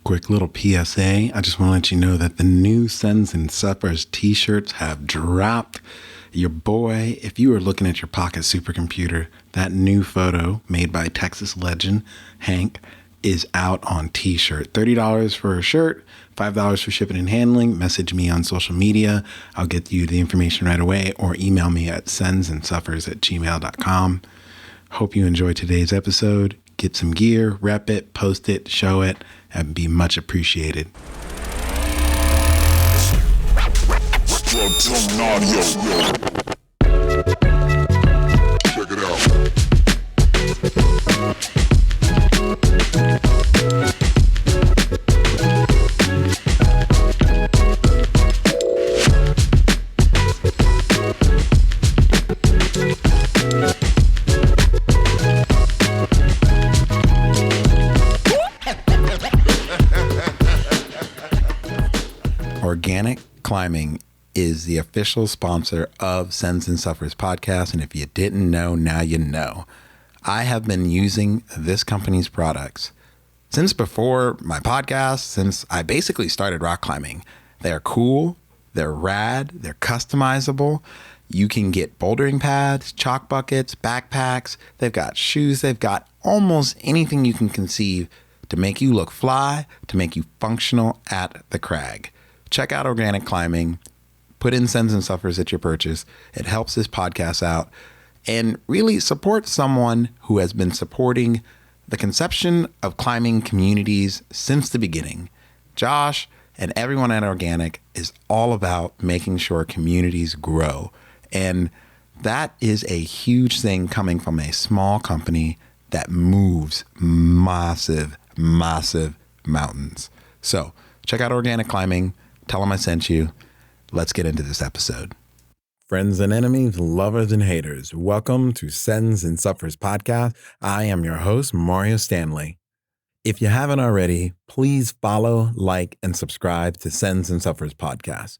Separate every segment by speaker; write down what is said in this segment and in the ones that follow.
Speaker 1: Quick little PSA. I just want to let you know that the new Sends and Suppers t-shirts have dropped. Your boy, if you are looking at your pocket supercomputer, that new photo made by Texas legend Hank is out on t-shirt. $30 for a shirt, $5 for shipping and handling. Message me on social media. I'll get you the information right away, or email me at sendsandsuffers@gmail.com. Hope you enjoyed today's episode. Get some gear, rep it, post it, show it. That'd be much appreciated. Check it out. Organic Climbing is the official sponsor of Sends and Suffers podcast. And if you didn't know, now you know. I have been using this company's products since before my podcast, since I basically started rock climbing. They're cool, they're rad, they're customizable. You can get bouldering pads, chalk buckets, backpacks. They've got shoes. They've got almost anything you can conceive to make you look fly, to make you functional at the crag. Check out Organic Climbing. Put in Sends and Suffers at your purchase. It helps this podcast out and really support someone who has been supporting the conception of climbing communities since the beginning. Josh and everyone at Organic is all about making sure communities grow. And that is a huge thing coming from a small company that moves massive, massive mountains. So check out Organic Climbing. Tell them I sent you. Let's get into this episode. Friends and enemies, lovers and haters, welcome to Sends and Suffers podcast. I am your host, Mario Stanley. If you haven't already, please follow, like, and subscribe to Sends and Suffers podcast.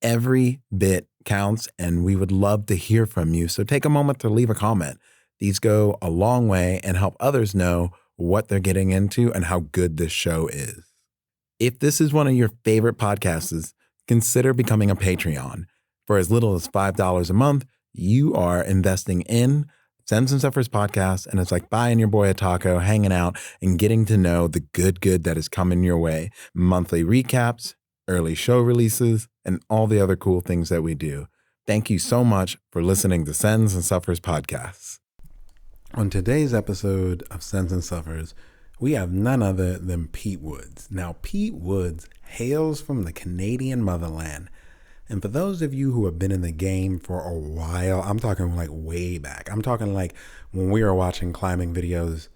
Speaker 1: Every bit counts, and we would love to hear from you. So take a moment to leave a comment. These go a long way and help others know what they're getting into and how good this show is. If this is one of your favorite podcasts, consider becoming a Patreon. For as little as $5 a month, you are investing in Sends and Suffers podcast, and it's like buying your boy a taco, hanging out, and getting to know the good that is coming your way. Monthly recaps, early show releases, and all the other cool things that we do. Thank you so much for listening to Sends and Suffers podcasts. On today's episode of Sends and Suffers, we have none other than Pete Woods. Now, Pete Woods hails from the Canadian motherland. And for those of you who have been in the game for a while, I'm talking like way back. I'm talking like when we were watching climbing videos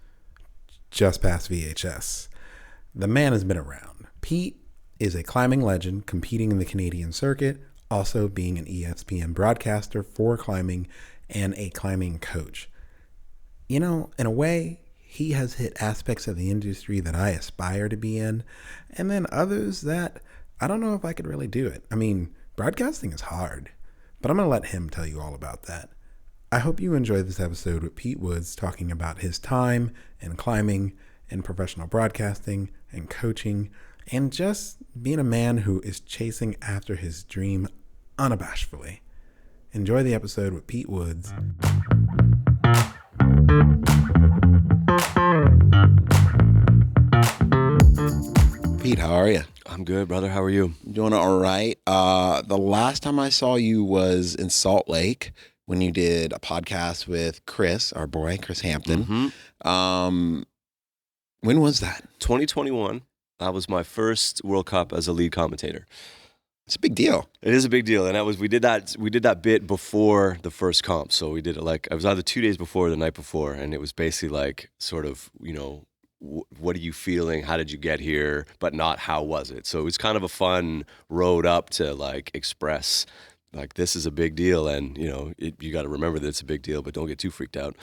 Speaker 1: just past VHS. The man has been around. Pete is a climbing legend competing in the Canadian circuit, also being an ESPN broadcaster for climbing and a climbing coach. You know, in a way, he has hit aspects of the industry that I aspire to be in, and then others that I don't know if I could really do it. I mean, broadcasting is hard, but I'm going to let him tell you all about that. I hope you enjoyed this episode with Pete Woods talking about his time in climbing and professional broadcasting and coaching and just being a man who is chasing after his dream unabashedly. Enjoy the episode with Pete Woods. Pete, how are you?
Speaker 2: I'm good, brother. How are you?
Speaker 1: Doing all right. The last time I saw you was in Salt Lake when you did a podcast with Chris, our boy, Chris Hampton.
Speaker 2: Mm-hmm.
Speaker 1: When was that?
Speaker 2: 2021. That was my first World Cup as a lead commentator.
Speaker 1: It's a big deal.
Speaker 2: It is a big deal, and we did that bit before the first comp. So we did it like it was either 2 days before or the night before, and it was basically like sort of, you know, what are you feeling? How did you get here? But not how was it? So it was kind of a fun road up to like express like this is a big deal, and you know you got to remember that it's a big deal, but don't get too freaked out.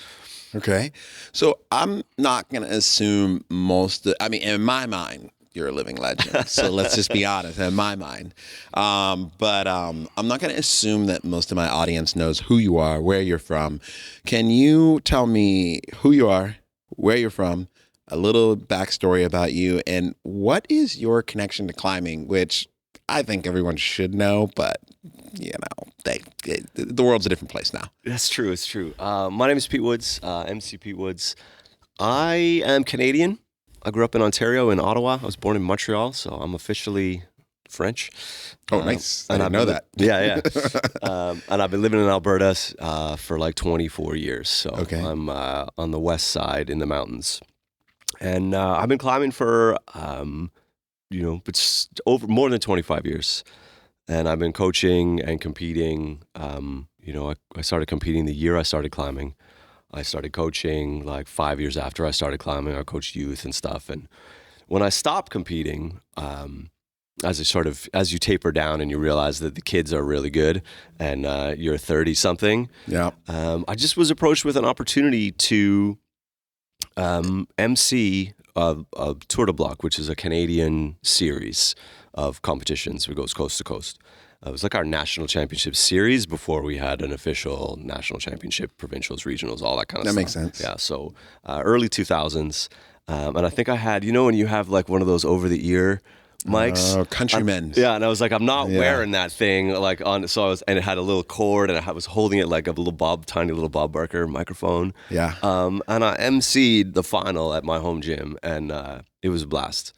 Speaker 1: Okay, so I'm not gonna assume in my mind, you're a living legend. So let's just be honest, in my mind. But I'm not going to assume that most of my audience knows who you are, where you're from. Can you tell me who you are, where you're from, a little backstory about you, and what is your connection to climbing, which I think everyone should know, but the world's a different place now.
Speaker 2: That's true. It's true. My name is Pete Woods, MC Pete Woods. I am Canadian. I grew up in Ontario, in Ottawa. I was born in Montreal, so I'm officially French.
Speaker 1: Oh, nice. I didn't know that.
Speaker 2: Yeah. And I've been living in Alberta for like 24 years. So
Speaker 1: okay.
Speaker 2: I'm on the west side in the mountains. And I've been climbing for, it's over more than 25 years. And I've been coaching and competing. I started competing the year I started climbing. I started coaching like 5 years after I started climbing. I coached youth and stuff. And when I stopped competing, as you taper down and you realize that the kids are really good and you're 30 something, I just was approached with an opportunity to MC a Tour de Bloc, which is a Canadian series of competitions. It goes coast to coast. It was like our national championship series before we had an official national championship, provincials, regionals, all that kind of stuff.
Speaker 1: That makes sense.
Speaker 2: Yeah, so early 2000s. And I think I had, when you have like one of those over-the-ear mics.
Speaker 1: Countrymen.
Speaker 2: And I was like, I'm not wearing that thing like on. So and it had a little cord, and I was holding it like a tiny little Bob Barker microphone.
Speaker 1: Yeah.
Speaker 2: And I emceed the final at my home gym, and it was a blast.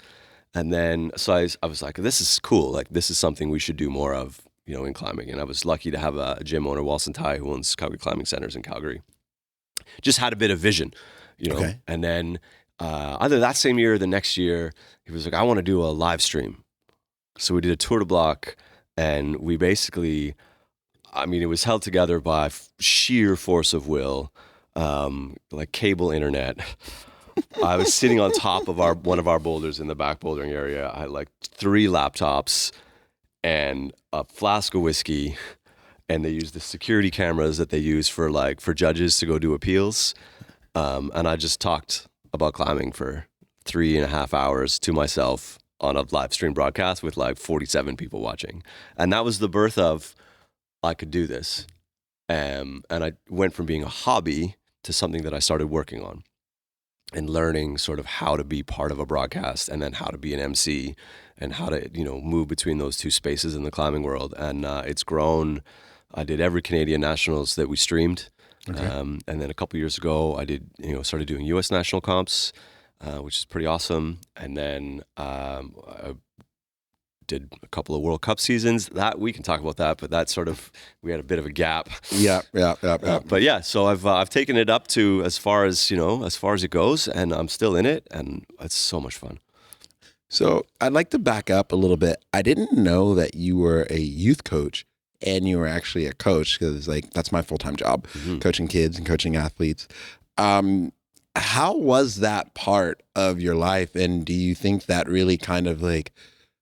Speaker 2: And then so I was like, this is cool. Like this is something we should do more of, in climbing. And I was lucky to have a gym owner, Walson Tai, who owns Calgary Climbing Centers in Calgary. Just had a bit of vision,
Speaker 1: Okay.
Speaker 2: And then either that same year or the next year, he was like, I want to do a live stream. So we did a Tour de Bloc, and we basically, it was held together by sheer force of will, like cable internet. I was sitting on top of one of our boulders in the back bouldering area. I had like 3 laptops and a flask of whiskey, and they used the security cameras that they use for judges to go do appeals. And I just talked about climbing for 3.5 hours to myself on a live stream broadcast with like 47 people watching. And that was the birth of, I could do this. And I went from being a hobby to something that I started working on and learning sort of how to be part of a broadcast, and then how to be an MC, and how to, move between those two spaces in the climbing world. And it's grown. I did every Canadian Nationals that we streamed. Okay. And then a couple years ago, I did, started doing U.S. national comps, which is pretty awesome. And then I did a couple of World Cup seasons. That we can talk about that, but that we had a bit of a gap.
Speaker 1: Yeah.
Speaker 2: But yeah, so I've taken it up to as far as it goes, and I'm still in it, and it's so much fun.
Speaker 1: So I'd like to back up a little bit. I didn't know that you were a youth coach and you were actually a coach, because that's my full-time job, coaching kids and coaching athletes. How was that part of your life? And do you think that really kind of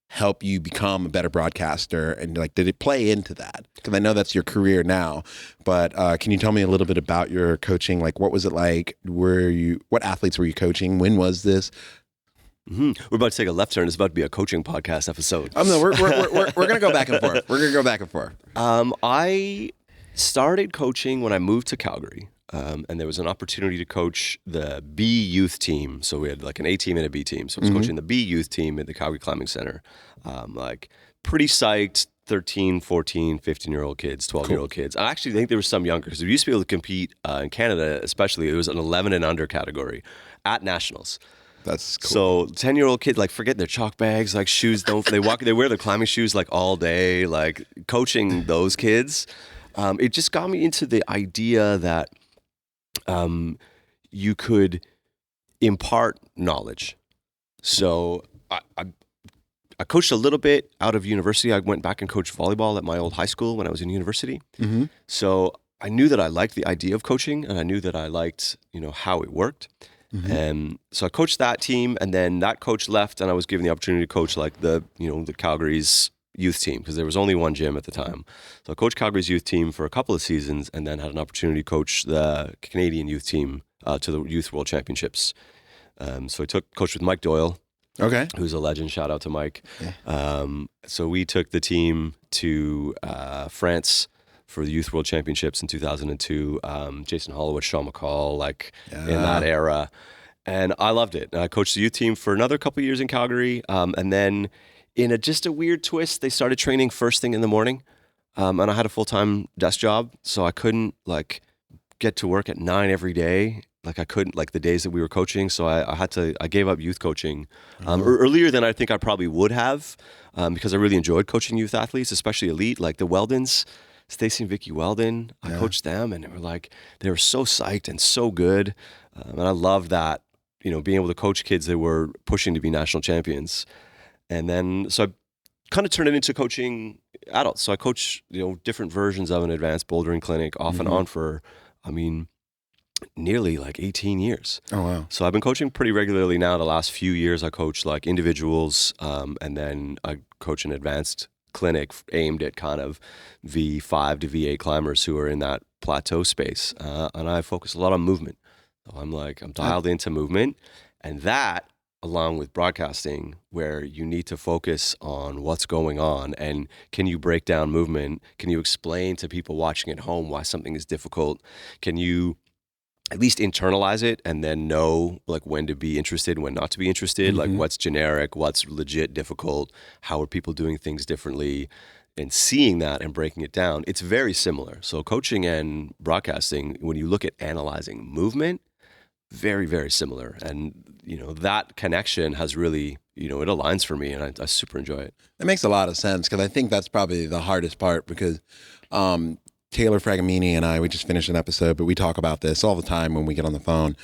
Speaker 1: help you become a better broadcaster? And did it play into that? Because I know that's your career now, but can you tell me a little bit about your coaching? What was it like? What athletes were you coaching? When was this?
Speaker 2: We're about to take a left turn. It's about to be a coaching podcast episode.
Speaker 1: No, we're going to go back and forth. We're going to go back and forth.
Speaker 2: I started coaching when I moved to Calgary, and there was an opportunity to coach the B youth team. So we had like an A team and a B team. So I was coaching the B youth team at the Calgary Climbing Center. Pretty psyched, 13, 14, 15-year-old kids, 12-year-old kids. I actually think there were some younger, because we used to be able to compete in Canada, especially. It was an 11 and under category at nationals.
Speaker 1: That's cool.
Speaker 2: So 10-year-old kid, forget their chalk bags, shoes. They wear their climbing shoes all day. Coaching those kids, it just got me into the idea that you could impart knowledge. So I coached a little bit out of university. I went back and coached volleyball at my old high school when I was in university. Mm-hmm. So I knew that I liked the idea of coaching, and I knew that I liked, how it worked. Mm-hmm. And so I coached that team, and then that coach left, and I was given the opportunity to coach the Calgary's youth team, because there was only one gym at the time. So I coached Calgary's youth team for a couple of seasons, and then had an opportunity to coach the Canadian youth team to the Youth World Championships. So I coached with Mike Doyle, who's a legend. Shout out to Mike. Yeah. So we took the team to France for the Youth World Championships in 2002. Jason Holloway, Sean McCall, in that era. And I loved it. And I coached the youth team for another couple of years in Calgary. And then in just a weird twist, they started training first thing in the morning. And I had a full-time desk job, so I couldn't like get to work at 9 every day. Like I couldn't, like the days that we were coaching. So I gave up youth coaching earlier than I think I probably would have, because I really enjoyed coaching youth athletes, especially elite, like the Weldons, Stacy and Vicky Weldon. I coached them, and they were so psyched and so good. And I loved that, being able to coach kids that were pushing to be national champions. And then, so I kind of turned it into coaching adults. So I coach, different versions of an advanced bouldering clinic off and on for, nearly like 18 years.
Speaker 1: Oh, wow.
Speaker 2: So I've been coaching pretty regularly now. The last few years, I coach like individuals, and then I coach an advanced clinic aimed at kind of V5 to V8 climbers who are in that plateau space. And I focus a lot on movement. So I'm dialed into movement, and that, along with broadcasting, where you need to focus on what's going on and can you break down movement? Can you explain to people watching at home why something is difficult? Can you at least internalize it and then know like when to be interested, when not to be interested, like what's generic, what's legit difficult, how are people doing things differently, and seeing that and breaking it down. It's very similar. So coaching and broadcasting, when you look at analyzing movement, very, very similar. And, that connection has really, it aligns for me, and I super enjoy it.
Speaker 1: That makes a lot of sense, because I think that's probably the hardest part, because Taylor Fragamini and I, we just finished an episode, but we talk about this all the time when we get on the phone.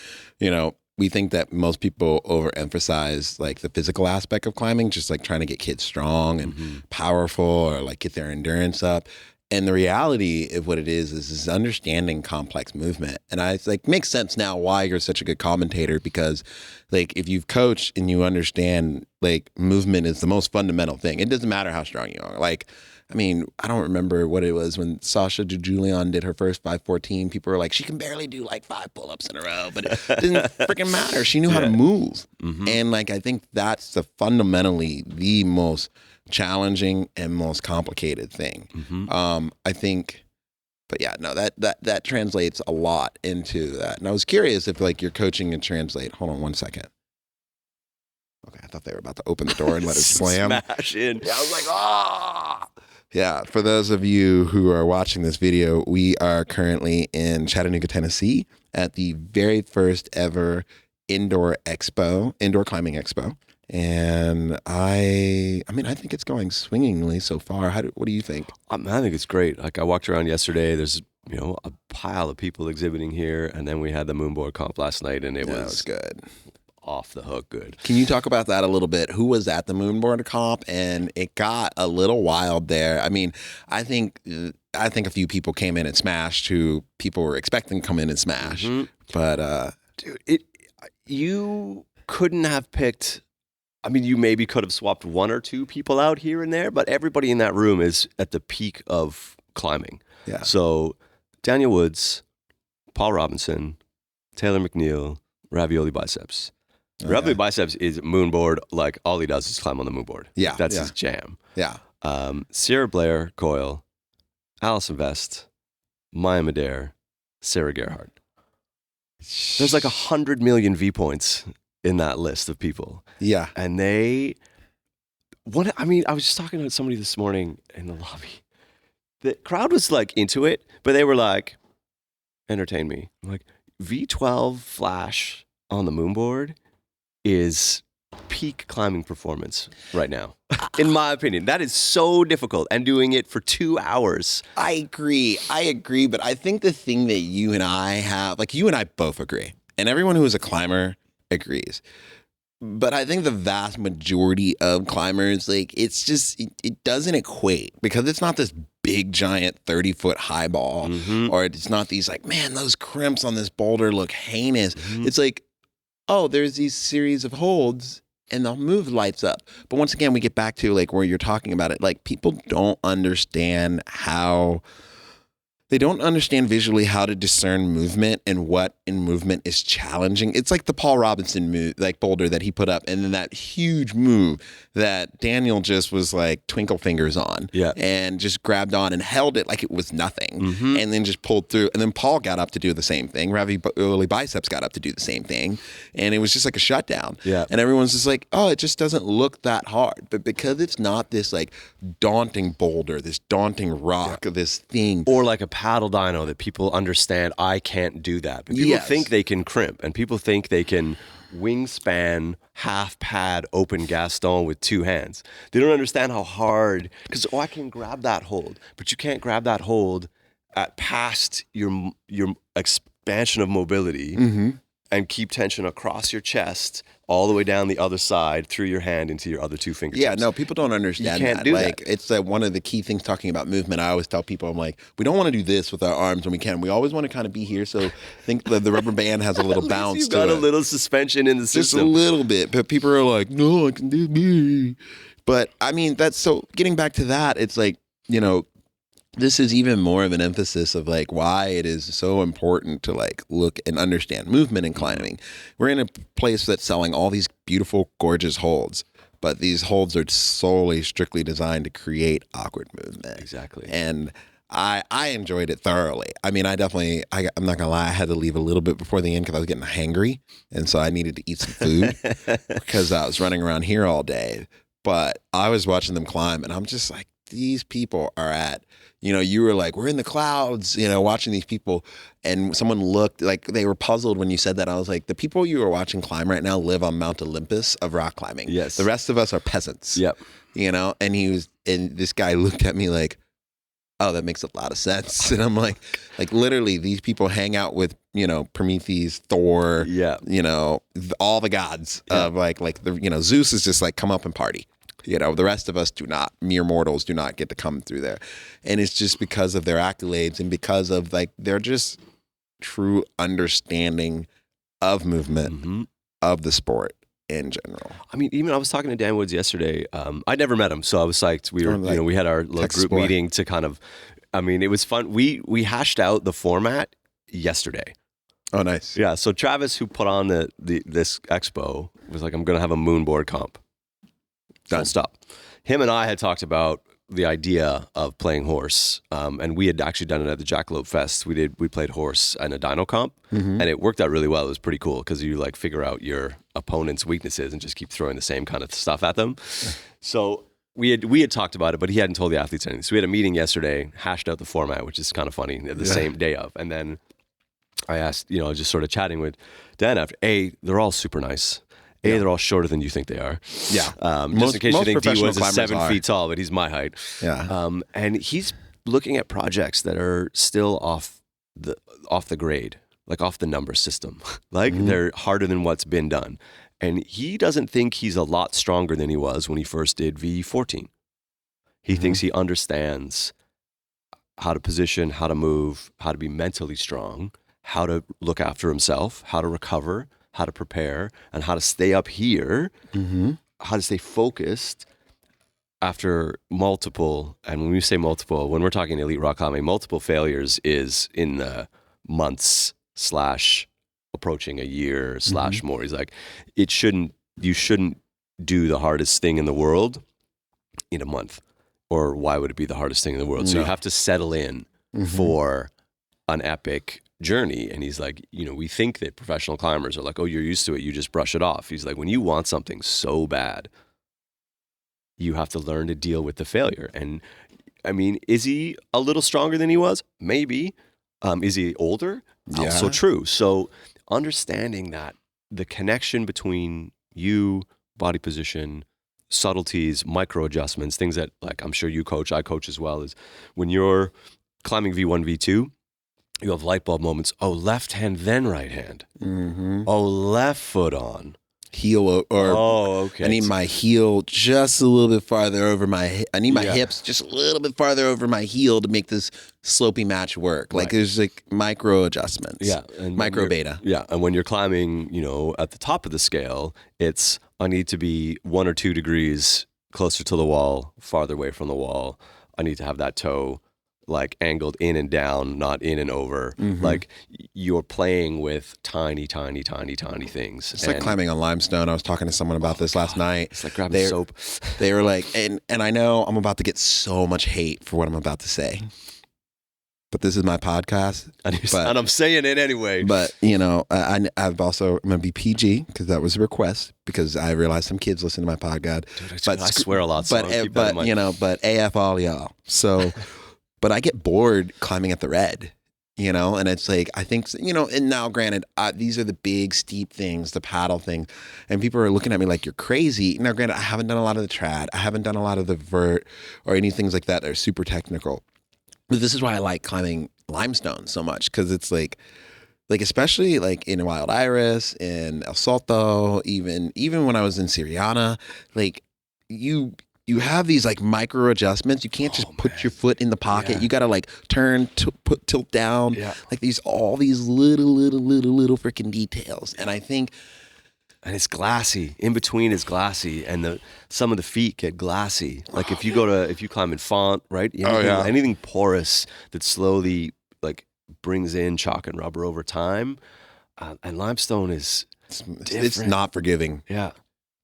Speaker 1: We think that most people overemphasize like the physical aspect of climbing, just like trying to get kids strong and powerful, or like get their endurance up. And the reality of what it is understanding complex movement. And it's like, makes sense now why you're such a good commentator, because like if you've coached and you understand like movement is the most fundamental thing. It doesn't matter how strong you are. Like, I don't remember what it was when Sasha DeJulian did her first 514. People were like, she can barely do like 5 pull-ups in a row, but it didn't freaking matter. She knew how to move. And like, I think that's fundamentally the most challenging and most complicated thing. I think, but yeah, no, that translates a lot into that. And I was curious if like your coaching can translate. Hold on 1 second. Okay, I thought they were about to open the door and let it slam.
Speaker 2: Smash in.
Speaker 1: Yeah, I was like, ah. Yeah, for those of you who are watching this video, we are currently in Chattanooga, Tennessee at the very first ever indoor climbing expo. And I think it's going swingingly so far. What do you think?
Speaker 2: I think it's great. Like I walked around yesterday, there's, a pile of people exhibiting here. And then we had the Moonboard comp last night, and it was
Speaker 1: good.
Speaker 2: Off the hook good.
Speaker 1: Can you talk about that a little bit? Who was at the Moonboard comp? And it got a little wild there. I think a few people came in and smashed who people were expecting to come in and smash. But
Speaker 2: dude, you couldn't have picked. You maybe could have swapped 1 or 2 people out here and there, but everybody in that room is at the peak of climbing.
Speaker 1: Yeah.
Speaker 2: So Daniel Woods, Paul Robinson, Taylor McNeil, Ravioli Biceps. Ravioli Biceps is Moonboard. Like all he does is climb on the Moonboard.
Speaker 1: Yeah.
Speaker 2: That's his jam.
Speaker 1: Yeah.
Speaker 2: Sierra Blair Coyle, Allison Vest, Maya Madere, Sarah Gerhardt. There's like 100 million V points in that list of people.
Speaker 1: Yeah.
Speaker 2: And I was just talking to somebody this morning in the lobby. The crowd was like into it, but they were like, entertain me. I'm like, V12 flash on the Moonboard is peak climbing performance right now. In my opinion, that is so difficult, and doing it for 2 hours.
Speaker 1: I agree. But I think the thing that you and I have, like you and I both agree, and everyone who is a climber agrees. But I think the vast majority of climbers, like it's just, it doesn't equate, because it's not this big giant 30-foot high ball, or it's not these like, man, those crimps on this boulder look heinous. It's like, oh, there's these series of holds and the move lights up. But once again, we get back to like where you're talking about it. Like people don't understand how
Speaker 3: they don't understand visually how to discern movement and what in movement is challenging. It's like the Paul Robinson move, like boulder that he put up, and then that huge move that Daniel just was like twinkle fingers on, and just grabbed on and held it like it was nothing, and then just pulled through. And then Paul got up to do the same thing. Ravioli Biceps got up to do the same thing, and it was just like a shutdown.
Speaker 2: Yeah.
Speaker 3: And everyone's just like, oh, it just doesn't look that hard. But because it's not this like daunting boulder, this daunting rock, this thing,
Speaker 2: or like a paddle dyno that people understand, I can't do that. But people think they can crimp, and people think they can wingspan half pad open Gaston with two hands. They don't understand how hard, because I can grab that hold, but you can't grab that hold at past your expansion of mobility and keep tension across your chest all the way down the other side through your hand into your other two fingertips.
Speaker 3: Yeah, no, people don't understand
Speaker 2: you can't
Speaker 3: that.
Speaker 2: Do
Speaker 3: like,
Speaker 2: that.
Speaker 3: It's one of the key things talking about movement. I always tell people, I'm like, we don't want to do this with our arms when we can. We always want to kind of be here. So I think the rubber band has a little bounce
Speaker 2: You've
Speaker 3: to
Speaker 2: got
Speaker 3: it.
Speaker 2: a little suspension in the
Speaker 3: Just
Speaker 2: system.
Speaker 3: a little bit. But people are like, no, I can do me. But I mean, that's so getting back to that, it's like, you know, this is even more of an emphasis of like why it is so important to like look and understand movement in climbing. We're in a place that's selling all these beautiful, gorgeous holds, but these holds are solely strictly designed to create awkward movement.
Speaker 2: Exactly.
Speaker 3: And I enjoyed it thoroughly. I mean, I'm not gonna lie, I had to leave a little bit before the end because I was getting hangry, and so I needed to eat some food because I was running around here all day. But I was watching them climb, and I'm just like, these people are at, you know, you were like, we're in the clouds, you know, watching these people, and someone looked like they were puzzled when you said that. I was like, the people you are watching climb right now live on Mount Olympus of rock climbing.
Speaker 2: Yes.
Speaker 3: The rest of us are peasants.
Speaker 2: Yep.
Speaker 3: You know, and this guy looked at me like, oh, that makes a lot of sense. And I'm like literally these people hang out with, you know, Prometheus, Thor, you know, all the gods of like the, you know, Zeus is just like, come up and party. You know, the rest of us do not, mere mortals do not get to come through there. And it's just because of their accolades and because of like their just true understanding of movement, of the sport in general.
Speaker 2: I mean, even I was talking to Dan Woods yesterday. I never met him, so I was psyched. We were, you know, we had our little
Speaker 3: Texas
Speaker 2: group meeting to kind of, I mean, it was fun. We hashed out the format yesterday.
Speaker 3: Oh, nice.
Speaker 2: Yeah. So Travis, who put on this expo, was like, I'm going to have a moonboard comp. Don't stop. Him and I had talked about the idea of playing horse, and we had actually done it at the Jackalope Fest. We played horse in a dyno comp, and it worked out really well. It was pretty cool because you like figure out your opponent's weaknesses and just keep throwing the same kind of stuff at them. So we had talked about it, but he hadn't told the athletes anything. So we had a meeting yesterday, hashed out the format, which is kind of funny, the same day of, and then I asked, you know, just sort of chatting with Dan after. They're all super nice. They're all shorter than you think they are.
Speaker 3: Yeah.
Speaker 2: Just in case you think D Woods is
Speaker 3: climbers
Speaker 2: 7 feet tall, but he's my height.
Speaker 3: Yeah.
Speaker 2: And he's looking at projects that are still off the grade, like off the number system. Like they're harder than what's been done. And he doesn't think he's a lot stronger than he was when he first did V14. He thinks he understands how to position, how to move, how to be mentally strong, how to look after himself, how to recover, how to prepare, and how to stay up here, how to stay focused after multiple, and when we say multiple, when we're talking elite rock climbing, multiple failures is in the months / approaching a year / more. He's like, you shouldn't do the hardest thing in the world in a month, or why would it be the hardest thing in the world? So you have to settle in for an epic journey. And he's like, you know, we think that professional climbers are like, oh, you're used to it, you just brush it off. He's like, when you want something so bad, you have to learn to deal with the failure. And I mean, is he a little stronger than he was? Maybe. Is he older?
Speaker 3: Yeah.
Speaker 2: Also true. So understanding that the connection between you, body position, subtleties, micro adjustments, things that like I'm sure you coach, I coach as well, is when you're climbing V1, V2, you have light bulb moments. Oh, left hand, then right hand. Oh, left foot on.
Speaker 3: Heel
Speaker 2: okay.
Speaker 3: I need my heel just a little bit farther over I need my hips just a little bit farther over my heel to make this slopey match work. Like there's like micro adjustments.
Speaker 2: Yeah. And
Speaker 3: micro beta.
Speaker 2: Yeah. And when you're climbing, you know, at the top of the scale, it's, I need to be 1 or 2 degrees closer to the wall, farther away from the wall. I need to have that toe like angled in and down, not in and over.
Speaker 3: Mm-hmm.
Speaker 2: Like you're playing with tiny things.
Speaker 3: It's like climbing on limestone. I was talking to someone about this last night.
Speaker 2: It's like grabbing soap.
Speaker 3: They were like, and I know I'm about to get so much hate for what I'm about to say, but this is my podcast,
Speaker 2: and I'm saying it anyway.
Speaker 3: But I'm going to be PG because that was a request, because I realized some kids listen to my podcast.
Speaker 2: Dude, I swear a lot.
Speaker 3: But AF all y'all. So, but I get bored climbing at the red, and it's like, I think, and now granted, these are the big steep things, the paddle thing, and people are looking at me like you're crazy. Now granted, I haven't done a lot of the trad. I haven't done a lot of the vert or any things like that that are super technical. But this is why I like climbing limestone so much, because it's like especially like in Wild Iris, in El Salto, even when I was in Siriana, like you have these like micro adjustments. You can't just put your foot in the pocket. You got to like turn, tilt down. Yeah. Like all these little freaking details. And I think,
Speaker 2: and it's glassy. In between is glassy, and some of the feet get glassy. Like if you climb in font, right? Anything porous that slowly like brings in chalk and rubber over time, and limestone is
Speaker 3: it's not forgiving.
Speaker 2: Yeah,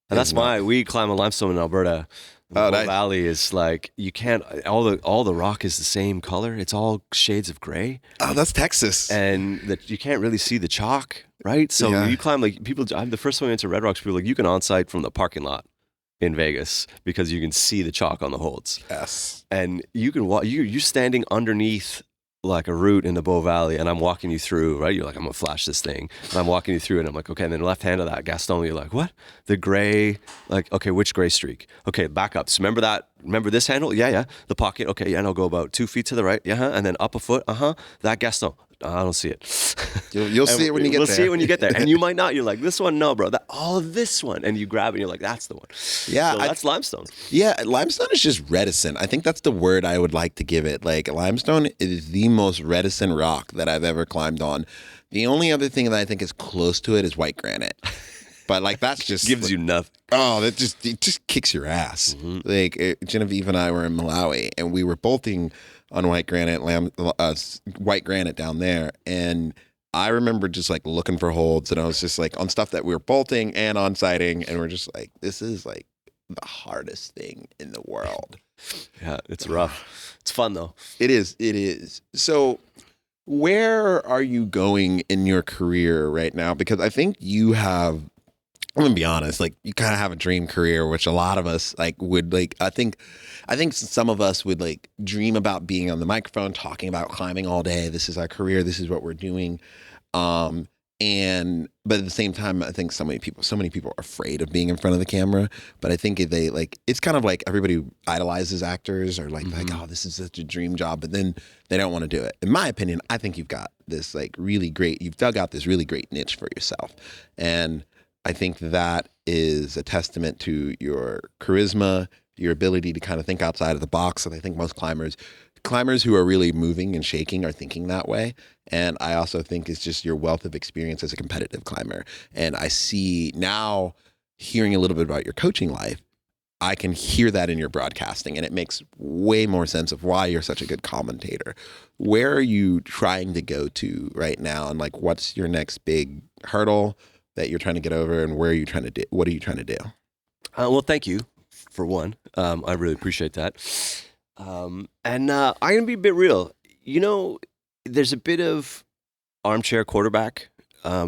Speaker 2: and that's why we climb a limestone in Alberta. The valley is like, you can't, all the rock is the same color. It's all shades of gray.
Speaker 3: Oh, that's Texas.
Speaker 2: And that you can't really see the chalk, right? So you climb, like I'm the first one into Red Rocks, people are like, you can on-site from the parking lot in Vegas because you can see the chalk on the holds.
Speaker 3: Yes.
Speaker 2: And you can walk, you're standing underneath like a route in the Bow Valley, and I'm walking you through, right? You're like, I'm gonna flash this thing, and I'm walking you through, and I'm like, okay, and then left hand of that Gaston, you're like, what? The gray, like, okay, which gray streak? Okay, back up. So remember this handle? Yeah. The pocket, okay, and I'll go about 2 feet to the right, and then up a foot, that Gaston. I don't see it.
Speaker 3: You'll see it when you get there.
Speaker 2: We'll see it when you get there. And you might not. You're like, this one, no, bro. This one. And you grab it and you're like, that's the one.
Speaker 3: Yeah.
Speaker 2: So that's limestone.
Speaker 3: Yeah. Limestone is just reticent. I think that's the word I would like to give it. Like, limestone is the most reticent rock that I've ever climbed on. The only other thing that I think is close to it is white granite. But like, that's just
Speaker 2: gives you nothing.
Speaker 3: Oh, it just kicks your ass. Mm-hmm. Like Genevieve and I were in Malawi, and we were bolting on white granite down there, and I remember just like looking for holds, and I was just like on stuff that we were bolting and on sighting, and we're just like, this is like the hardest thing in the world.
Speaker 2: Yeah, it's rough. It's fun though.
Speaker 3: It is. So where are you going in your career right now? Because I think you have, I'm gonna be honest, like you kind of have a dream career, which a lot of us like would like. I think some of us would like dream about being on the microphone, talking about climbing all day. This is our career. This is what we're doing. But at the same time, I think so many people are afraid of being in front of the camera. But I think if they like, it's kind of like everybody idolizes actors or like, oh, this is such a dream job, but then they don't want to do it. In my opinion, I think you've got this like you've dug out this really great niche for yourself. And I think that is a testament to your charisma, your ability to kind of think outside of the box. And I think most climbers who are really moving and shaking are thinking that way. And I also think it's just your wealth of experience as a competitive climber. And I see now, hearing a little bit about your coaching life, I can hear that in your broadcasting, and it makes way more sense of why you're such a good commentator. Where are you trying to go to right now? And like, what's your next big hurdle that you're trying to get over, and where are you trying to do? What are you trying to do?
Speaker 2: Well, thank you for one. I really appreciate that. And I'm gonna be a bit real. There's a bit of armchair quarterback. Out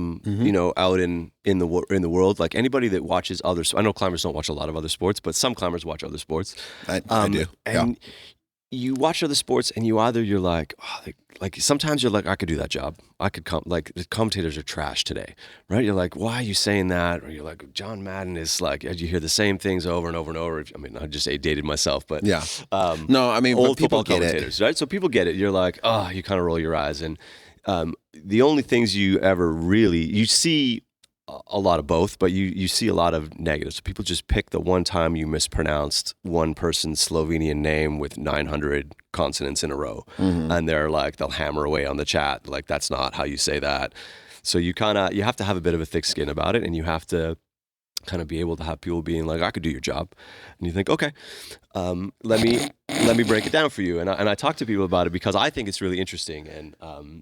Speaker 2: in the world, like anybody that watches others. I know climbers don't watch a lot of other sports, but some climbers watch other sports.
Speaker 3: I do.
Speaker 2: And you watch other sports, and you're like, oh, like sometimes you're like, I could do that job. I could come. Like the commentators are trash today, right? You're like, why are you saying that? Or you're like, John Madden is like, you hear the same things over and over and over. I mean, I just dated myself, but
Speaker 3: yeah. No, I mean,
Speaker 2: old
Speaker 3: people
Speaker 2: football commentators, right? So people get it. You're like, oh, you kind of roll your eyes, and the only things you see a lot of both, but you see a lot of negatives. So people just pick the one time you mispronounced one person's Slovenian name with 900 consonants in a row. Mm-hmm. And they'll hammer away on the chat. Like, that's not how you say that. So you have to have a bit of a thick skin about it, and you have to kind of be able to have people being like, I could do your job. And you think, okay, let let me break it down for you. And I talk to people about it because I think it's really interesting. And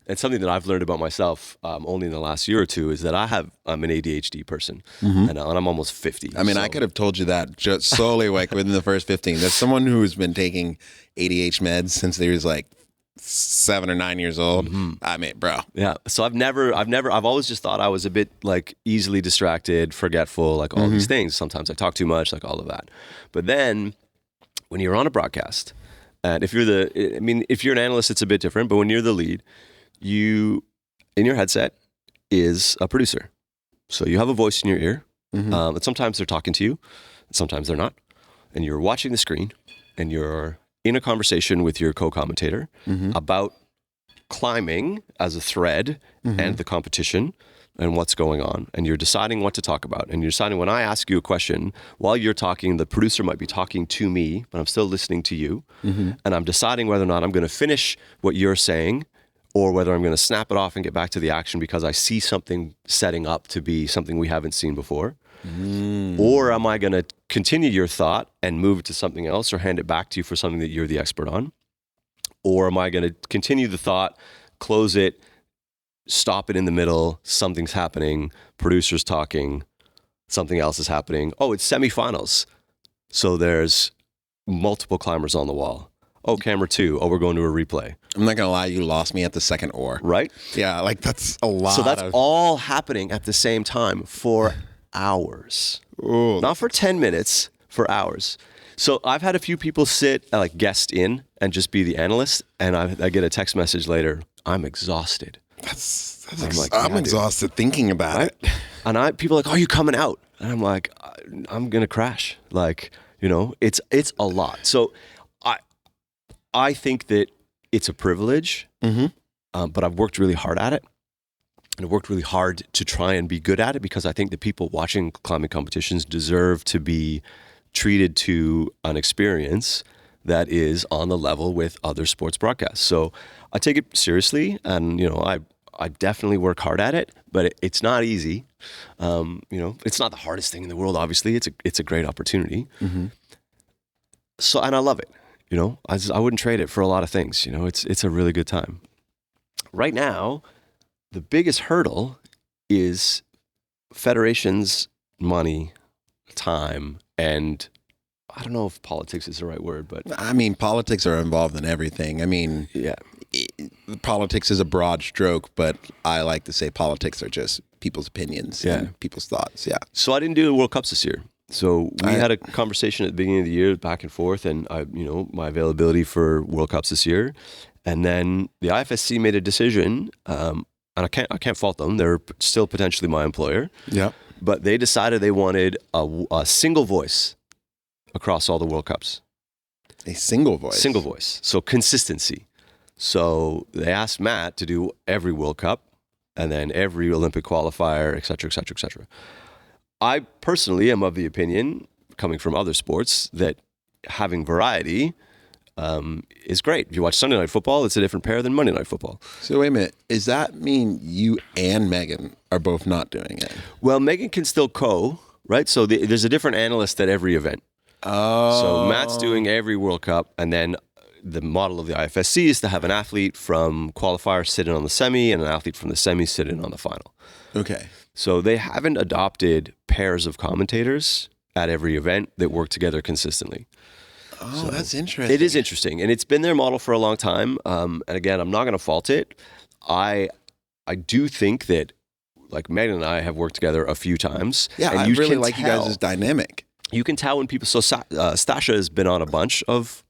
Speaker 2: it's something that I've learned about myself only in the last year or two is that I'm an ADHD person and I'm almost 50.
Speaker 3: I mean, I could have told you that just solely like within the first 15. There's someone who's been taking ADHD meds since they was like 7 or 9 years old. I mean, bro.
Speaker 2: Yeah. So I've always just thought I was a bit like easily distracted, forgetful, like all these things. Sometimes I talk too much, like all of that. But then when you're on a broadcast, and if you're an analyst, it's a bit different, but when you're the lead, in your headset is a producer. So you have a voice in your ear, and sometimes they're talking to you, and sometimes they're not. And you're watching the screen, and you're in a conversation with your co-commentator about climbing as a thread and the competition and what's going on. And you're deciding what to talk about. And you're deciding when I ask you a question, while you're talking, the producer might be talking to me, but I'm still listening to you. And I'm deciding whether or not I'm going to finish what you're saying or whether I'm going to snap it off and get back to the action because I see something setting up to be something we haven't seen before. Or am I going to continue your thought and move it to something else or hand it back to you for something that you're the expert on? Or am I going to continue the thought, close it, stop it in the middle, something's happening, producer's talking, something else is happening. Oh, it's semifinals. So there's multiple climbers on the wall. Oh, camera 2. Oh, we're going to a replay.
Speaker 3: I'm not going to lie, you lost me at the second or.
Speaker 2: Right?
Speaker 3: Yeah, like that's a lot.
Speaker 2: So that's all happening at the same time for hours.
Speaker 3: Ooh.
Speaker 2: Not for 10 minutes, for hours. So I've had a few people sit like guest in and just be the analyst, and I get a text message later, I'm exhausted.
Speaker 3: I'm exhausted thinking about it.
Speaker 2: And people are like, oh, you coming out? And I'm like, I'm going to crash. Like, it's a lot. So I think that it's a privilege, but I've worked really hard at it. And I've worked really hard to try and be good at it because I think that people watching climbing competitions deserve to be treated to an experience that is on the level with other sports broadcasts. So I take it seriously, and I definitely work hard at it, but it's not easy. It's not the hardest thing in the world. Obviously, it's a great opportunity. So, and I love it. I wouldn't trade it for a lot of things. It's a really good time. Right now, the biggest hurdle is federations, money, time, and I don't know if politics is the right word, but
Speaker 3: I mean, politics are involved in everything. I mean,
Speaker 2: yeah,
Speaker 3: politics is a broad stroke, but I like to say politics are just people's opinions and people's thoughts. Yeah.
Speaker 2: So I didn't do the World Cups this year. So we had a conversation at the beginning of the year, back and forth, and my availability for World Cups this year, and then the IFSC made a decision, and I can't fault them. They're still potentially my employer.
Speaker 3: Yeah.
Speaker 2: But they decided they wanted a single voice across all the World Cups.
Speaker 3: A single voice.
Speaker 2: Single voice. So consistency. So they asked Matt to do every World Cup and then every Olympic qualifier, et cetera, et cetera, et cetera. I personally am of the opinion, coming from other sports, that having variety is great. If you watch Sunday Night Football, it's a different pair than Monday Night Football.
Speaker 3: So wait a minute. Does that mean you and Megan are both not doing it?
Speaker 2: Well, Megan can still right? So there's a different analyst at every event.
Speaker 3: Oh.
Speaker 2: So Matt's doing every World Cup, and then the model of the IFSC is to have an athlete from qualifier sit in on the semi and an athlete from the semi sit in on the final.
Speaker 3: Okay.
Speaker 2: So they haven't adopted pairs of commentators at every event that work together consistently.
Speaker 3: Oh, so that's interesting.
Speaker 2: It is interesting, and it's been their model for a long time. And again, I'm not going to fault it. I do think that, like, Megan and I have worked together a few times.
Speaker 3: Yeah,
Speaker 2: and
Speaker 3: I really like you guys' dynamic.
Speaker 2: You can tell when people. So Stasha has been on a bunch of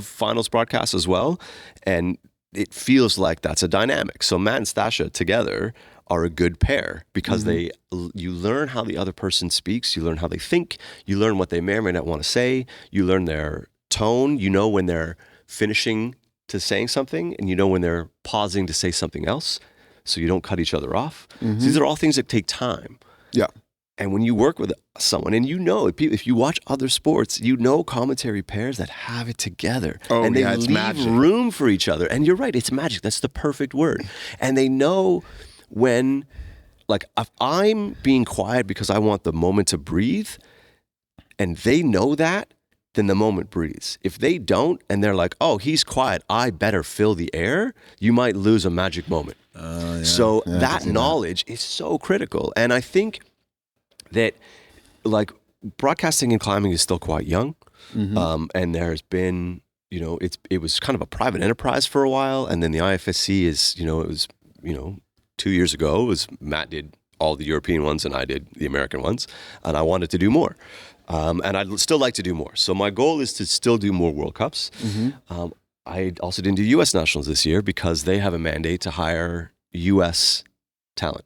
Speaker 2: finals broadcasts as well, and it feels like that's a dynamic. So Matt and Stasha together are a good pair because you learn how the other person speaks, you learn how they think, you learn what they may or may not want to say, you learn their tone, you know when they're finishing to saying something, and you know when they're pausing to say something else, so you don't cut each other off. So these are all things that take time.
Speaker 3: Yeah.
Speaker 2: And when you work with someone, and if you watch other sports, commentary pairs that have it together.
Speaker 3: Oh,
Speaker 2: and they
Speaker 3: it's
Speaker 2: leave
Speaker 3: magic.
Speaker 2: room for each other. And you're right, it's magic. That's the perfect word. And they know when, like, if I'm being quiet because I want the moment to breathe, and they know that, then the moment breathes. If they don't, and they're like, oh, he's quiet, I better fill the air, you might lose a magic moment. So that knowledge is so critical. And I think that like broadcasting and climbing is still quite young. And there's been, it was kind of a private enterprise for a while. And then the IFSC is, it was, 2 years ago, Matt did all the European ones and I did the American ones. And I wanted to do more. And I'd still like to do more. So my goal is to still do more World Cups. I also didn't do U.S. Nationals this year because they have a mandate to hire U.S. talent.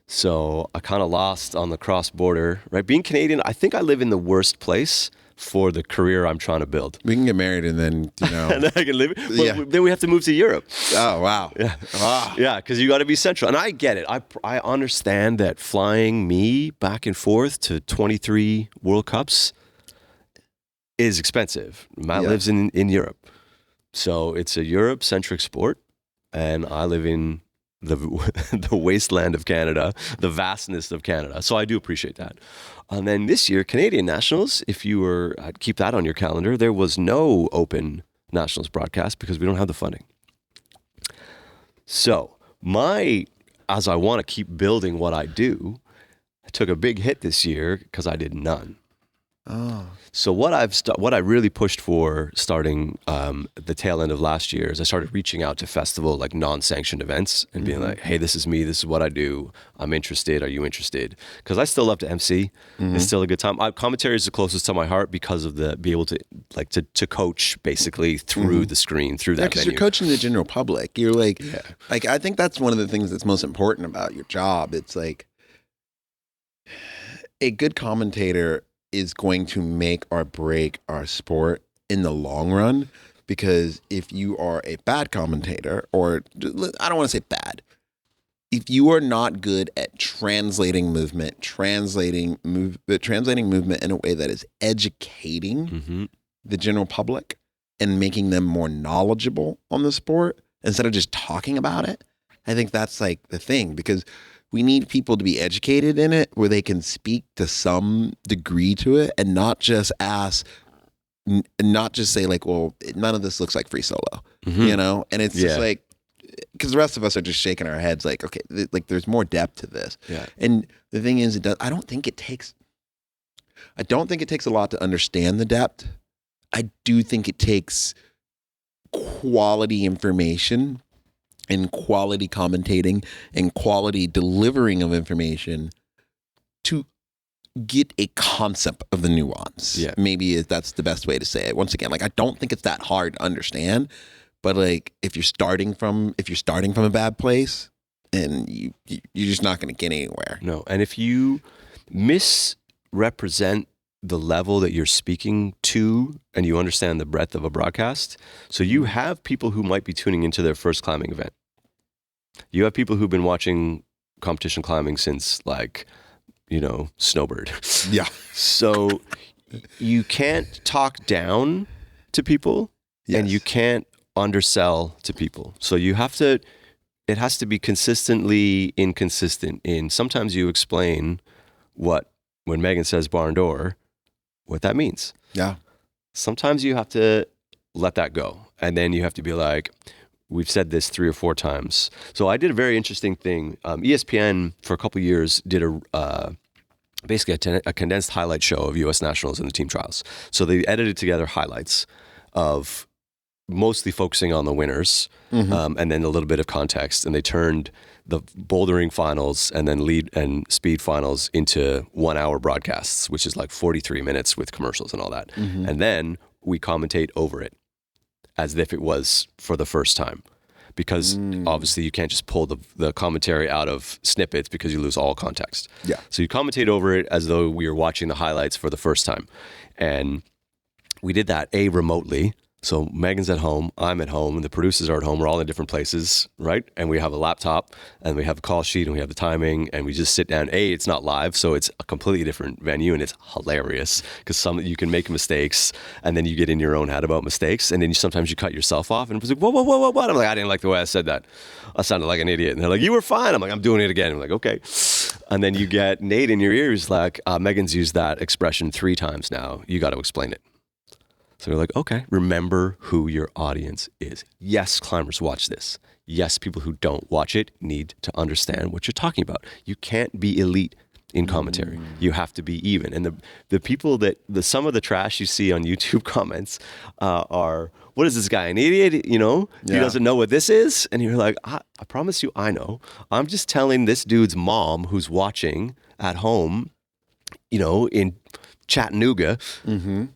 Speaker 2: So I kind of lost on the cross-border, right? Being Canadian, I think I live in the worst place for the career I'm trying to build.
Speaker 3: We can get married and then,
Speaker 2: and then I can live. But then we have to move to Europe.
Speaker 3: Oh, wow.
Speaker 2: Yeah, because you got to be central. And I get it. I understand that flying me back and forth to 23 World Cups is expensive. Matt lives in Europe. So it's a Europe-centric sport. And I live in the wasteland of Canada, the vastness of Canada. So I do appreciate that. And then this year, Canadian Nationals, if you I'd keep that on your calendar, there was no open Nationals broadcast because we don't have the funding. So as I want to keep building what I do, I took a big hit this year because I did none. So what I really pushed for starting the tail end of last year is I started reaching out to festival like non-sanctioned events and being like, hey, this is me, this is what I do, I'm interested, are you interested? Because I still love to MC. It's still a good time. Commentary is the closest to my heart because of be able to like to coach basically through the screen, through that venue.
Speaker 3: Because you're coaching the general public. You're like I think that's one of the things that's most important about your job. It's like a good commentator is going to make or break our sport in the long run, because if you are a bad commentator, or I don't want to say bad, if you are not good at translating movement in a way that is educating the general public and making them more knowledgeable on the sport instead of just talking about it, I think that's like the thing, because we need people to be educated in it where they can speak to some degree to it and not just say like, well, none of this looks like free solo, And it's just like, because the rest of us are just shaking our heads like, okay, like there's more depth to this. And the thing is, I don't think it takes a lot to understand the depth. I do think it takes quality information and quality commentating and quality delivering of information to get a concept of the nuance. Maybe that's the best way to say it. Once again, like I don't think it's that hard to understand, but like if you're starting from a bad place, and you're just not going to get anywhere.
Speaker 2: No, and if you misrepresent the level that you're speaking to and you understand the breadth of a broadcast. So you have people who might be tuning into their first climbing event. You have people who've been watching competition climbing since like, Snowbird.
Speaker 3: Yeah.
Speaker 2: So you can't talk down to people and you can't undersell to people. So it has to be consistently inconsistent in sometimes you explain when Megan says barn door, what that means.
Speaker 3: Yeah.
Speaker 2: Sometimes you have to let that go. And then you have to be like, we've said this 3 or 4 times. So I did a very interesting thing. ESPN for a couple of years did basically a condensed highlight show of U.S. Nationals and the team trials. So they edited together highlights of mostly focusing on the winners and then a little bit of context. And they turned the bouldering finals and then lead and speed finals into 1-hour broadcasts, which is like 43 minutes with commercials and all that. And then we commentate over it as if it was for the first time. Because obviously you can't just pull the commentary out of snippets because you lose all context.
Speaker 3: Yeah.
Speaker 2: So you commentate over it as though we were watching the highlights for the first time. And we did that remotely. So Megan's at home, I'm at home, and the producers are at home. We're all in different places, right? And we have a laptop, and we have a call sheet, and we have the timing, and we just sit down. It's not live, so it's a completely different venue, and it's hilarious because you can make mistakes, and then you get in your own head about mistakes, and then sometimes you cut yourself off, and it's like, whoa. I'm like, I didn't like the way I said that. I sounded like an idiot. And they're like, you were fine. I'm like, I'm doing it again. I'm like, okay. And then you get Nate in your ears like, Megan's used that expression 3 times now. You got to explain it. So you're like, okay, remember who your audience is. Yes, climbers watch this. Yes, people who don't watch it need to understand what you're talking about. You can't be elite in commentary. You have to be even. And the people that, some of the trash you see on YouTube comments are, what is this guy, an idiot? You know, he doesn't know what this is. And you're like, I promise you, I know. I'm just telling this dude's mom who's watching at home, you know, in Chattanooga,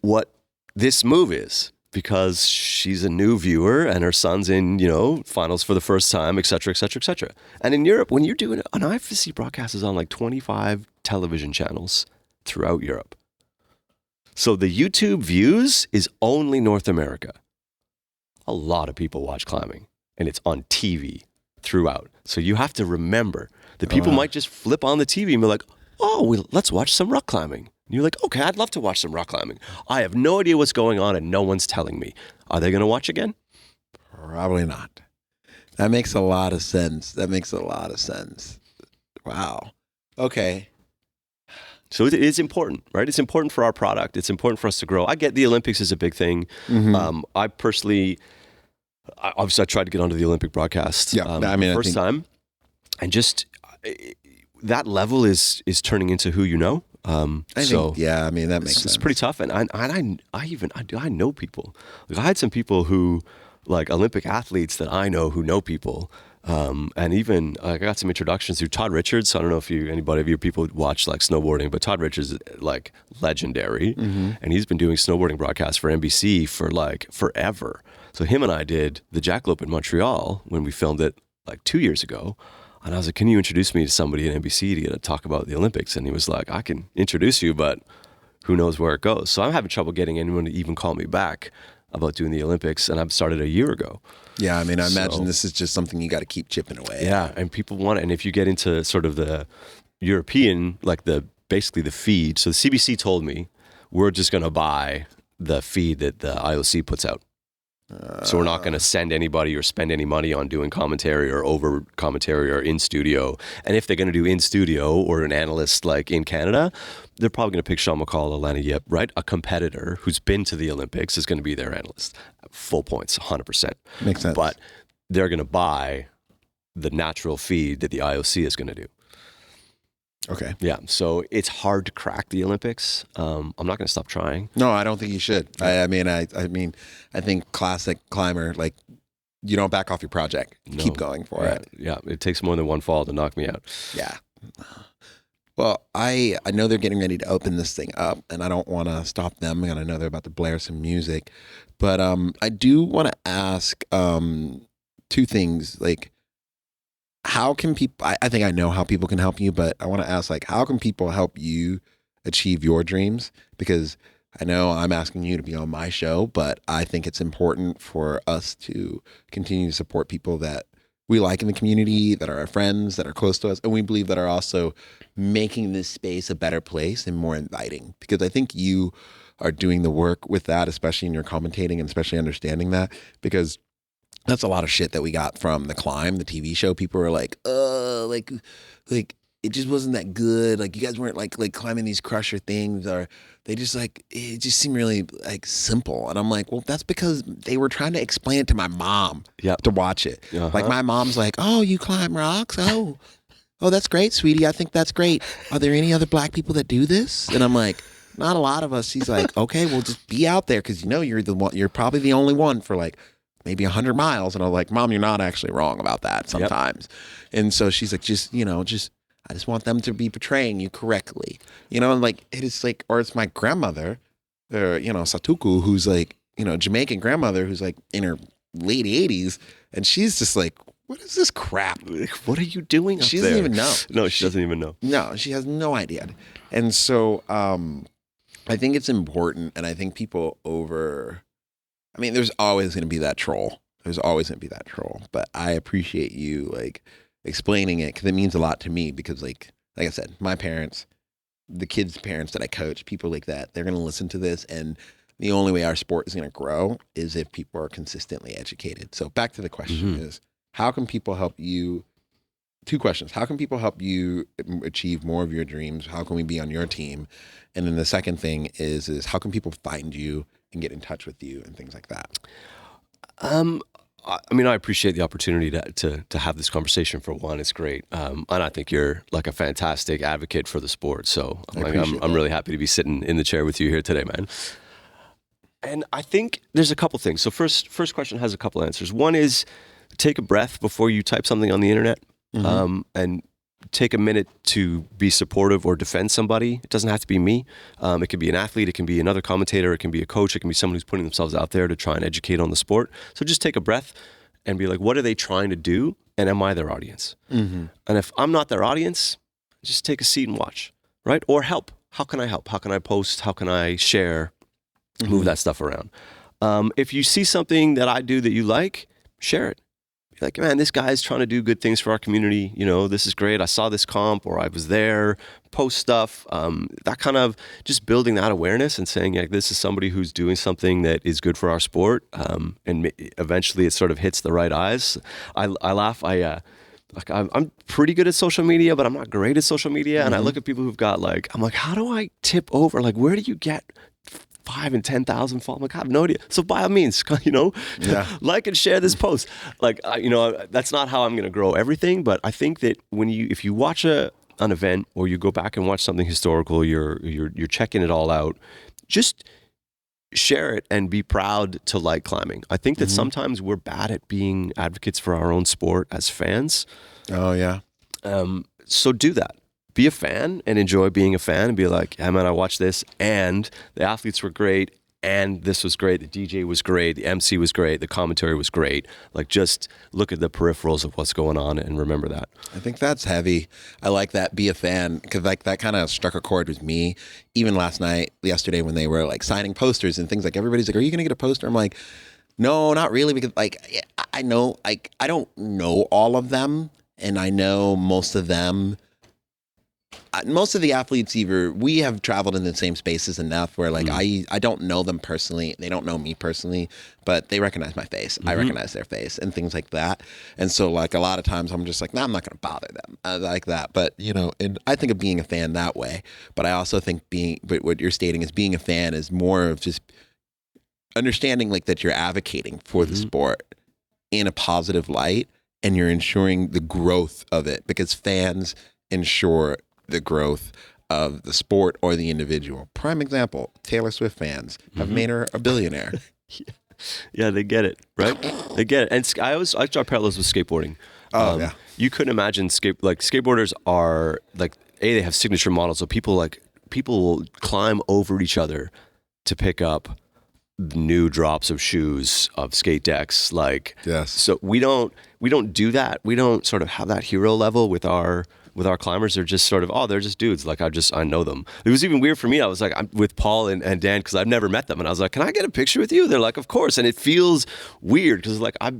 Speaker 2: what this move is, because she's a new viewer and her son's in, you know, finals for the first time, et cetera, et cetera, et cetera. And in Europe, when you're doing an IFSC broadcast is on like 25 television channels throughout Europe. So the YouTube views is only North America. A lot of people watch climbing and it's on TV throughout. So you have to remember that people might just flip on the TV and be like, oh, let's watch some rock climbing. And you're like, okay, I'd love to watch some rock climbing. I have no idea what's going on and no one's telling me. Are they going to watch again?
Speaker 3: Probably not. That makes a lot of sense. Wow. Okay.
Speaker 2: So it is important, right? It's important for our product. It's important for us to grow. I get the Olympics is a big thing. I personally, obviously I tried to get onto the Olympic broadcast the first time. And just that level is turning into who you know. That makes sense. It's pretty tough, and I know people. Like I had some people who, like Olympic athletes that I know who know people, and even I got some introductions through Todd Richards. I don't know if anybody of your people watch like snowboarding, but Todd Richards is like legendary, and he's been doing snowboarding broadcasts for NBC for like forever. So him and I did the Jackalope in Montreal when we filmed it like 2 years ago. And I was like, can you introduce me to somebody at NBC to get to talk about the Olympics? And he was like, I can introduce you, but who knows where it goes. So I'm having trouble getting anyone to even call me back about doing the Olympics. And I've started a year ago.
Speaker 3: Yeah, I mean, I imagine this is just something you got to keep chipping away.
Speaker 2: Yeah, and people want it. And if you get into sort of the European, like basically the feed. So the CBC told me, we're just going to buy the feed that the IOC puts out. So we're not going to send anybody or spend any money on doing commentary or over commentary or in studio. And if they're going to do in studio or an analyst like in Canada, they're probably going to pick Sean McCall, Alana Yip, right? A competitor who's been to the Olympics is going to be their analyst. Full points, 100%.
Speaker 3: Makes sense.
Speaker 2: But they're going to buy the natural feed that the IOC is going to do.
Speaker 3: Okay.
Speaker 2: Yeah. So it's hard to crack the Olympics. I'm not going to stop trying.
Speaker 3: No, I don't think you should. I mean, I think classic climber, like, you don't back off your project. No. Keep going for it.
Speaker 2: Yeah. It takes more than one fall to knock me out.
Speaker 3: Yeah. Well, I know they're getting ready to open this thing up, and I don't want to stop them. And I know they're about to blare some music, but I do want to ask 2 things. Like, how can people, I think I know how people can help you, but I want to ask, like, how can people help you achieve your dreams? Because I know I'm asking you to be on my show, but I think it's important for us to continue to support people that we like in the community, that are our friends, that are close to us, and we believe that are also making this space a better place and more inviting. Because I think you are doing the work with that, especially in your commentating and especially understanding that, because that's a lot of shit that we got from The Climb, the TV show. People were like, like it just wasn't that good. Like, you guys weren't like climbing these crusher things, or they just like, it just seemed really like simple. And I'm like, well, that's because they were trying to explain it to my mom to watch it. Like, my mom's like, oh, you climb rocks? Oh, that's great, sweetie. I think that's great. Are there any other black people that do this? And I'm like, not a lot of us. She's like, okay, well, just be out there, because you know you're the one. You're probably the only one for like maybe 100 miles. And I'm like, Mom, you're not actually wrong about that sometimes. And so she's like, I just want them to be portraying you correctly. And like, it is like, or it's my grandmother, Satuku, who's like, Jamaican grandmother who's like in her late 80s. And she's just like, what is this crap?
Speaker 2: What are you doing up
Speaker 3: She
Speaker 2: there?
Speaker 3: doesn't even know.
Speaker 2: No, she doesn't even know.
Speaker 3: No, she has no idea. And so I think it's important. And I think people there's always going to be that troll. But I appreciate you like explaining it, because it means a lot to me, because like I said, my parents, the kids' parents that I coach, people like that, they're going to listen to this, and the only way our sport is going to grow is if people are consistently educated. So back to the question is, how can people help you two questions. How can people help you achieve more of your dreams? How can we be on your team? And then the second thing is how can people find you and get in touch with you and things like that?
Speaker 2: I mean, I appreciate the opportunity to have this conversation. For one, it's great, and I think you're like a fantastic advocate for the sport. So I'm really happy to be sitting in the chair with you here today, man. And I think there's a couple things. So first question has a couple answers. One is take a breath before you type something on the internet, and take a minute to be supportive or defend somebody. It doesn't have to be me. It can be an athlete. It can be another commentator. It can be a coach. It can be someone who's putting themselves out there to try and educate on the sport. So just take a breath and be like, what are they trying to do? And am I their audience? And if I'm not their audience, just take a seat and watch, right? Or help. How can I help? How can I post? How can I share? Move that stuff around. If you see something that I do that you like, share it. Like, man, this guy's trying to do good things for our community. You know, this is great. I saw this comp, or I was there. Post stuff. That kind of just building that awareness and saying, like, this is somebody who's doing something that is good for our sport. And eventually, it sort of hits the right eyes. I laugh. I'm pretty good at social media, but I'm not great at social media. And I look at people who've got I'm like, how do I tip over? Like, where do you get 5,000 and 10,000 followers? I'm like, I have no idea. So by all means, like and share this post. That's not how I'm going to grow everything, but I think that if you watch an event or you go back and watch something historical, you're checking it all out, just share it and be proud to like climbing. I think that sometimes we're bad at being advocates for our own sport as fans.
Speaker 3: Oh yeah.
Speaker 2: So do that. Be a fan and enjoy being a fan and be like, yeah, man, I watched this and the athletes were great and this was great. The DJ was great. The MC was great. The commentary was great. Like, just look at the peripherals of what's going on and remember that.
Speaker 3: I think that's heavy. I like that. Be a fan, because that kind of struck a chord with me. Even yesterday when they were like signing posters and things, like everybody's like, are you going to get a poster? I'm like, no, not really, because I know, I don't know all of them, and I know most of them. Most of the athletes, we have traveled in the same spaces enough where I don't know them personally. They don't know me personally, but they recognize my face. I recognize their face and things like that. And so a lot of times I'm just like, nah, I'm not going to bother them like that. But, and I think of being a fan that way. But I also think but what you're stating is being a fan is more of just understanding that you're advocating for the sport in a positive light, and you're ensuring the growth of it, because fans ensure the growth of the sport or the individual. Prime example, Taylor Swift fans have made her a billionaire.
Speaker 2: Yeah, they get it, right? They get it. And I draw parallels with skateboarding.
Speaker 3: Yeah.
Speaker 2: You couldn't imagine skateboarders are they have signature models. So people will climb over each other to pick up new drops of shoes, of skate decks.
Speaker 3: Yes.
Speaker 2: So we don't do that. We don't sort of have that hero level with our climbers. They're just sort of, they're just dudes. I know them. It was even weird for me. I was like, I'm with Paul and Dan, because I've never met them. And I was like, can I get a picture with you? They're like, of course. And it feels weird because I've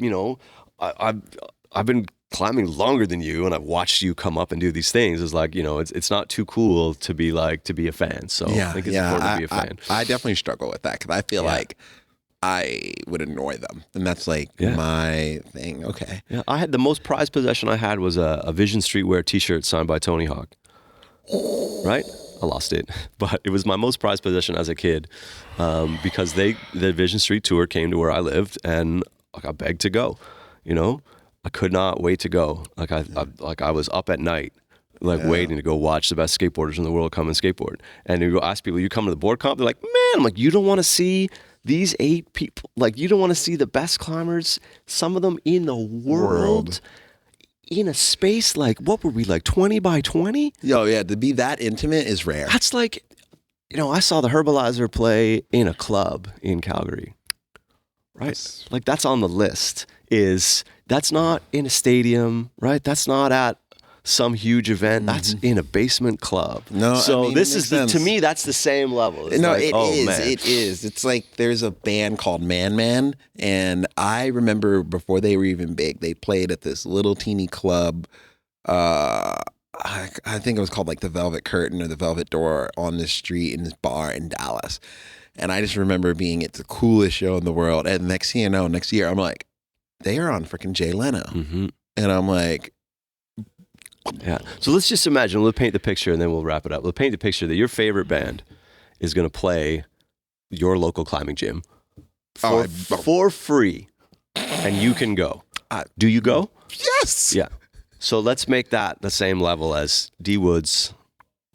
Speaker 2: been climbing longer than you, and I've watched you come up and do these things. It's it's not too cool to be a fan. So I think it's important to be a fan.
Speaker 3: I definitely struggle with that, because I feel like I would annoy them, and that's my thing. Okay.
Speaker 2: Yeah, I had the most prized possession I had was a Vision Streetwear T-shirt signed by Tony Hawk. Right? I lost it, but it was my most prized possession as a kid, because the Vision Street tour came to where I lived, and I begged to go. I could not wait to go. I was up at night, waiting to go watch the best skateboarders in the world come and skateboard. And you go ask people, you come to the board comp? They're like, man, I'm like, you don't want to see these 8 people, you don't want to see the best climbers, some of them in the world. In a space what were we, 20 by 20?
Speaker 3: Yo, yeah, to be that intimate is rare.
Speaker 2: That's I saw the Herbalizer play in a club in Calgary, right? That's on the list. That's not in a stadium, right? That's not at some huge event. That's in a basement club.
Speaker 3: No,
Speaker 2: so this is to me, that's the same level. It's
Speaker 3: It is. It's there's a band called Man Man, and I remember before they were even big, they played at this little teeny club. I think it was called the Velvet Curtain or the Velvet Door, on this street in this bar in Dallas. And I just remember being at the coolest show in the world. And next year I'm like, they are on freaking Jay Leno. And I'm like,
Speaker 2: Yeah. So let's just imagine, we'll paint the picture and then we'll wrap it up. We'll paint the picture that your favorite band is going to play your local climbing gym for free, and you can go. Do you go?
Speaker 3: Yes.
Speaker 2: Yeah. So let's make that the same level as D Woods,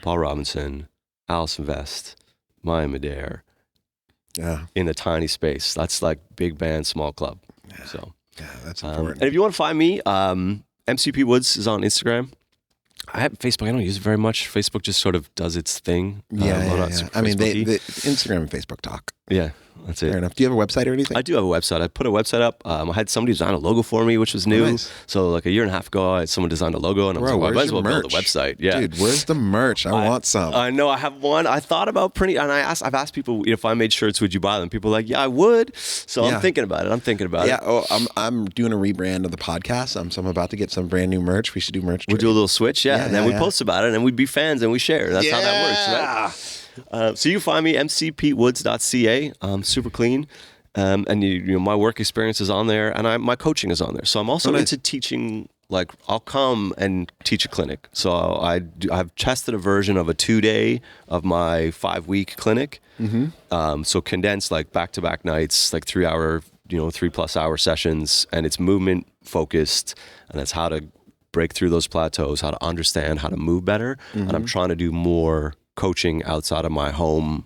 Speaker 2: Paul Robinson, Allison Vest, Maya Madare.
Speaker 3: Yeah.
Speaker 2: In a tiny space. That's like big band, small club.
Speaker 3: Yeah.
Speaker 2: So
Speaker 3: yeah, that's important.
Speaker 2: And if you want to find me, MCP Woods is on Instagram. I have Facebook. I don't use it very much. Facebook just sort of does its thing.
Speaker 3: Yeah. I mean, the Instagram and Facebook talk.
Speaker 2: Yeah, that's it.
Speaker 3: Fair enough. Do you have a website or anything?
Speaker 2: I do have a website. I put a website up. I had somebody design a logo for me, which was new.
Speaker 3: Nice.
Speaker 2: So like a year and a half ago, I had someone designed a logo, and I was like, well, I might as well build a website. Yeah,
Speaker 3: dude, where's the merch? I want some.
Speaker 2: I know. I have one. I thought about printing, and I've asked people if I made shirts, would you buy them? People are like, yeah, I would. So I'm thinking about it.
Speaker 3: Yeah. Oh, I'm doing a rebrand of the podcast. So I'm about to get some brand new merch. We should do merch.
Speaker 2: We'll do a little switch, and then we post about it, and we'd be fans, and we share. That's how that works, right? So you can find me mcpwoods.ca. Super clean, and you know my work experience is on there, and my coaching is on there. So I'm also into teaching. Like I'll come and teach a clinic. So I've tested a version of a 2-day of my 5-week clinic. Mm-hmm. So condensed like back-to-back nights, like 3-hour, 3+ hour sessions, and it's movement focused, and that's how to break through those plateaus, how to understand how to move better. Mm-hmm. And I'm trying to do more coaching outside of my home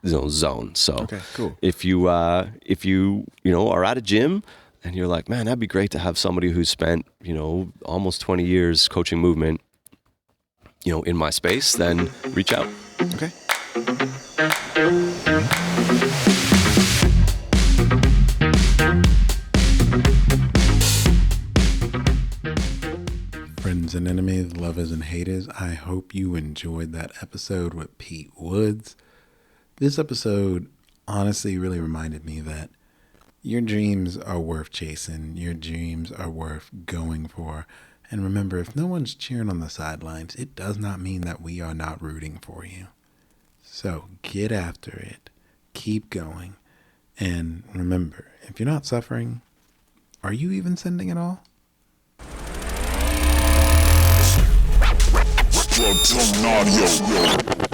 Speaker 2: zone. So
Speaker 3: okay, cool.
Speaker 2: If you are at a gym and you're like, man, that'd be great to have somebody who's spent almost 20 years coaching movement in my space, then reach out.
Speaker 3: Okay. Friends and enemies, lovers and haters, I hope you enjoyed that episode with Pete Woods. This episode honestly really reminded me that your dreams are worth chasing. Your dreams are worth going for. And remember, if no one's cheering on the sidelines, it does not mean that we are not rooting for you. So get after it. Keep going. And remember, if you're not suffering, are you even sending it all? Structural audio.